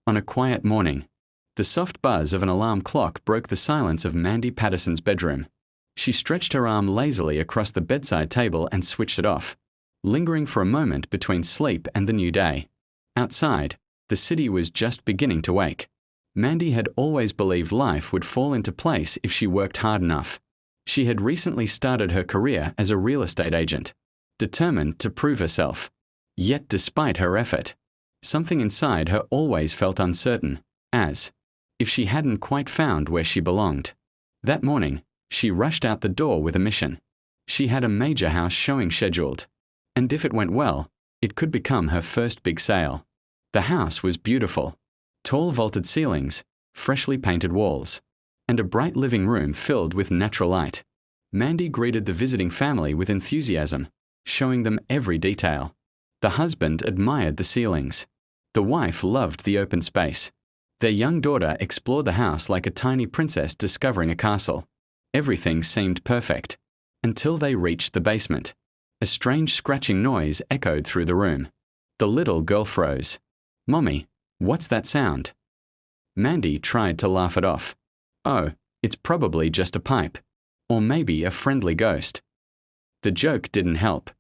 On a quiet morning, the soft buzz of an alarm clock broke the silence of Mandy Patterson's bedroom. She stretched her arm lazily across the bedside table and switched it off, lingering for a moment between sleep and the new day. Outside, the city was just beginning to wake. Mandy had always believed life would fall into place if she worked hard enough. She had recently started her career as a real estate agent, determined to prove herself. Yet despite her effort, something inside her always felt uncertain, as if she hadn't quite found where she belonged. That morning, she rushed out the door with a mission. She had a major house showing scheduled, and if it went well, it could become her first big sale. The house was beautiful. Tall vaulted ceilings, freshly painted walls, and a bright living room filled with natural light. Mandy greeted the visiting family with enthusiasm, showing them every detail. The husband admired the ceilings. The wife loved the open space. Their young daughter explored the house like a tiny princess discovering a castle. Everything seemed perfect, until they reached the basement. A strange scratching noise echoed through the room. The little girl froze. "Mommy, what's that sound?" Mandy tried to laugh it off. "Oh, it's probably just a pipe. Or maybe a friendly ghost." The joke didn't help.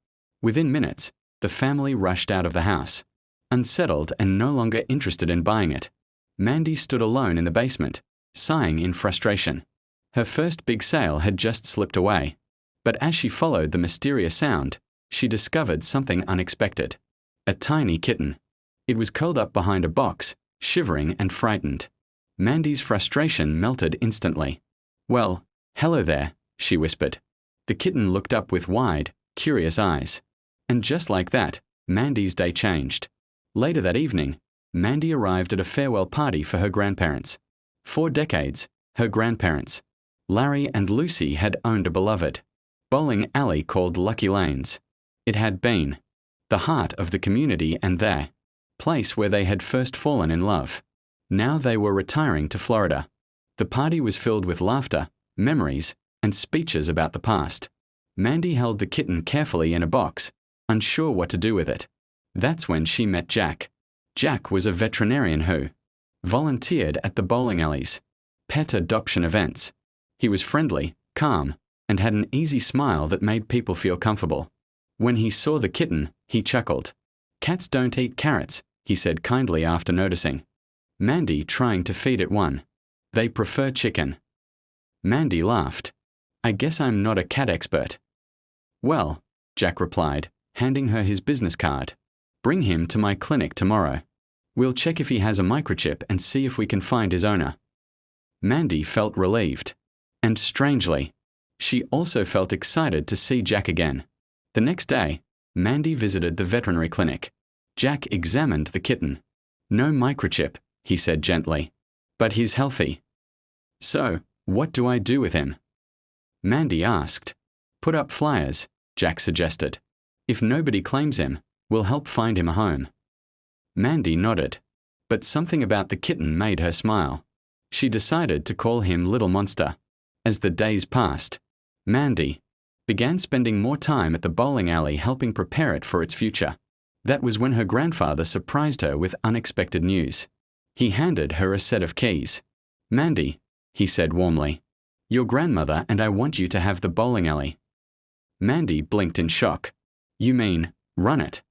Within minutes, the family rushed out of the house, unsettled and no longer interested in buying it. Mandy stood alone in the basement, sighing in frustration. Her first big sale had just slipped away. But as she followed the mysterious sound, she discovered something unexpected. A tiny kitten. It was curled up behind a box, shivering and frightened. Mandy's frustration melted instantly. "Well, hello there," she whispered. The kitten looked up with wide, curious eyes. And just like that, Mandy's day changed. Later that evening, Mandy arrived at a farewell party for her grandparents. 4 decades, her grandparents, Larry and Lucy, had owned a beloved bowling alley called Lucky Lanes. It had been the heart of the community and their place where they had first fallen in love. Now they were retiring to Florida. The party was filled with laughter, memories, and speeches about the past. Mandy held the kitten carefully in a box, unsure what to do with it. That's when she met Jack. Jack was a veterinarian who volunteered at the bowling alley's pet adoption events. He was friendly, calm, and had an easy smile that made people feel comfortable. When he saw the kitten, he chuckled. "Cats don't eat carrots," he said kindly after noticing. Mandy trying to feed it one. "They prefer chicken." Mandy laughed. "I guess I'm not a cat expert." "Well," Jack replied, handing her his business card, "bring him to my clinic tomorrow. We'll check if he has a microchip and see if we can find his owner." Mandy felt relieved. And strangely, she also felt excited to see Jack again. The next day, Mandy visited the veterinary clinic. Jack examined the kitten. "No microchip," he said gently, "but he's healthy." "So, what do I do with him?" Mandy asked. "Put up flyers," Jack suggested. "If nobody claims him, we'll help find him a home." Mandy nodded, but something about the kitten made her smile. She decided to call him Little Monster. As the days passed, Mandy began spending more time at the bowling alley helping prepare it for its future. That was when her grandfather surprised her with unexpected news. He handed her a set of keys. "Mandy," he said warmly, "your grandmother and I want you to have the bowling alley." Mandy blinked in shock. "You mean, run it?"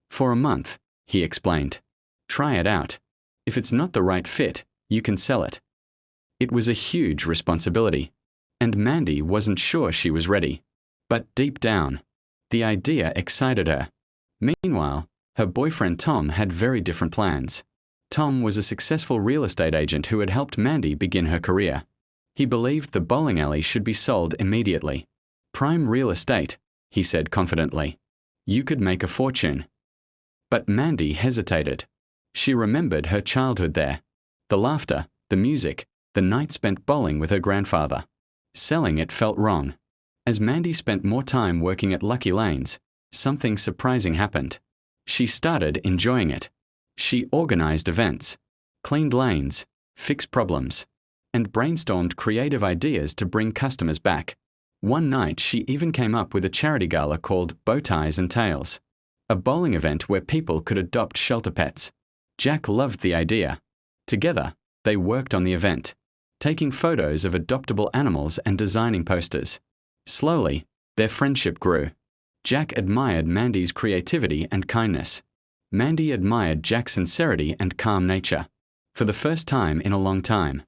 "For a month," he explained. "Try it out. If it's not the right fit, you can sell it." It was a huge responsibility, and Mandy wasn't sure she was ready. But deep down, the idea excited her. Meanwhile, her boyfriend Tom had very different plans. Tom was a successful real estate agent who had helped Mandy begin her career. He believed the bowling alley should be sold immediately. "Prime real estate," he said confidently. "You could make a fortune." But Mandy hesitated. She remembered her childhood there. The laughter, the music, the night spent bowling with her grandfather. Selling it felt wrong. As Mandy spent more time working at Lucky Lanes, something surprising happened. She started enjoying it. She organized events, cleaned lanes, fixed problems, and brainstormed creative ideas to bring customers back. One night she even came up with a charity gala called Bow Ties and Tails, a bowling event where people could adopt shelter pets. Jack loved the idea. Together, they worked on the event, taking photos of adoptable animals and designing posters. Slowly, their friendship grew. Jack admired Mandy's creativity and kindness. Mandy admired Jack's sincerity and calm nature. For the first time in a long time,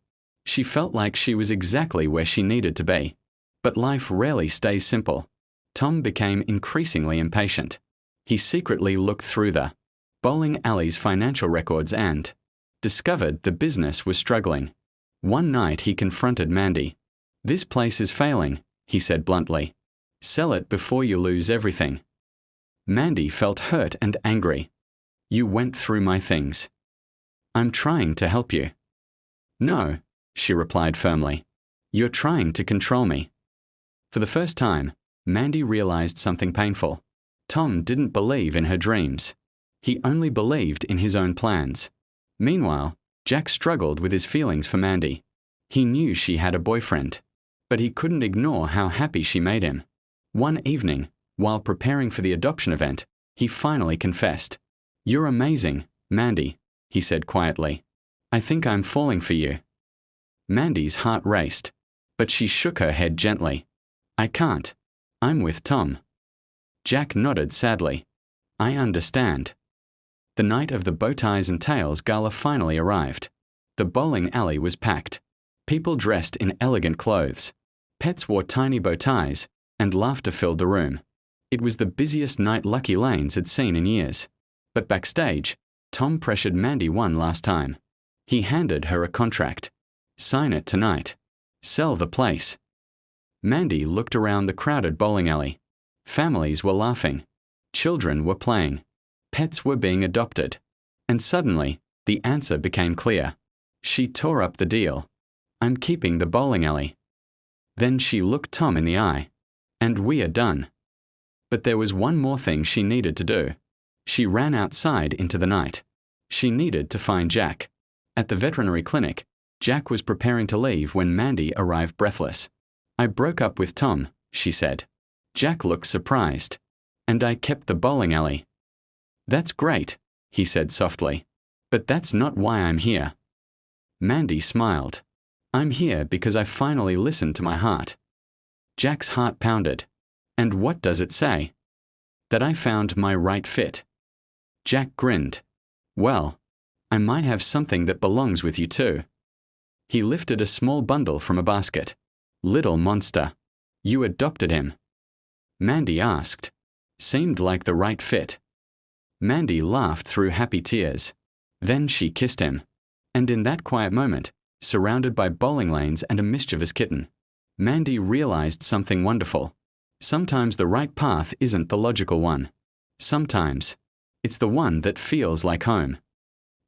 she felt like she was exactly where she needed to be. But life rarely stays simple. Tom became increasingly impatient. He secretly looked through the bowling alley's financial records and discovered the business was struggling. One night he confronted Mandy. "This place is failing," he said bluntly. "Sell it before you lose everything." Mandy felt hurt and angry. "You went through my things." "I'm trying to help you." "No," she replied firmly. "You're trying to control me." For the first time, Mandy realized something painful. Tom didn't believe in her dreams. He only believed in his own plans. Meanwhile, Jack struggled with his feelings for Mandy. He knew she had a boyfriend, but he couldn't ignore how happy she made him. One evening, while preparing for the adoption event, he finally confessed. "You're amazing, Mandy," he said quietly. "I think I'm falling for you." Mandy's heart raced, but she shook her head gently. "I can't. I'm with Tom." Jack nodded sadly. "I understand." The night of the bow ties and tails gala finally arrived. The bowling alley was packed. People dressed in elegant clothes. Pets wore tiny bow ties, and laughter filled the room. It was the busiest night Lucky Lanes had seen in years. But backstage, Tom pressured Mandy one last time. He handed her a contract. "Sign it tonight. Sell the place." Mandy looked around the crowded bowling alley. Families were laughing. Children were playing. Pets were being adopted. And suddenly, the answer became clear. She tore up the deal. "I'm keeping the bowling alley." Then she looked Tom in the eye. "And we are done." But there was one more thing she needed to do. She ran outside into the night. She needed to find Jack. At the veterinary clinic, Jack was preparing to leave when Mandy arrived breathless. "I broke up with Tom," she said. Jack looked surprised. "And I kept the bowling alley." "That's great," he said softly. "But that's not why I'm here." Mandy smiled. "I'm here because I finally listened to my heart." Jack's heart pounded. "And what does it say?" "That I found my right fit." Jack grinned. "Well, I might have something that belongs with you too." He lifted a small bundle from a basket. "Little monster. You adopted him?" Mandy asked. "Seemed like the right fit." Mandy laughed through happy tears. Then she kissed him. And in that quiet moment, surrounded by bowling lanes and a mischievous kitten, Mandy realized something wonderful. Sometimes the right path isn't the logical one. Sometimes, it's the one that feels like home.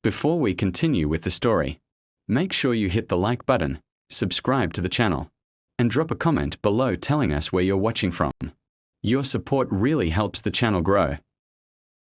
Before we continue with the story, make sure you hit the like button, subscribe to the channel, and drop a comment below telling us where you're watching from. Your support really helps the channel grow.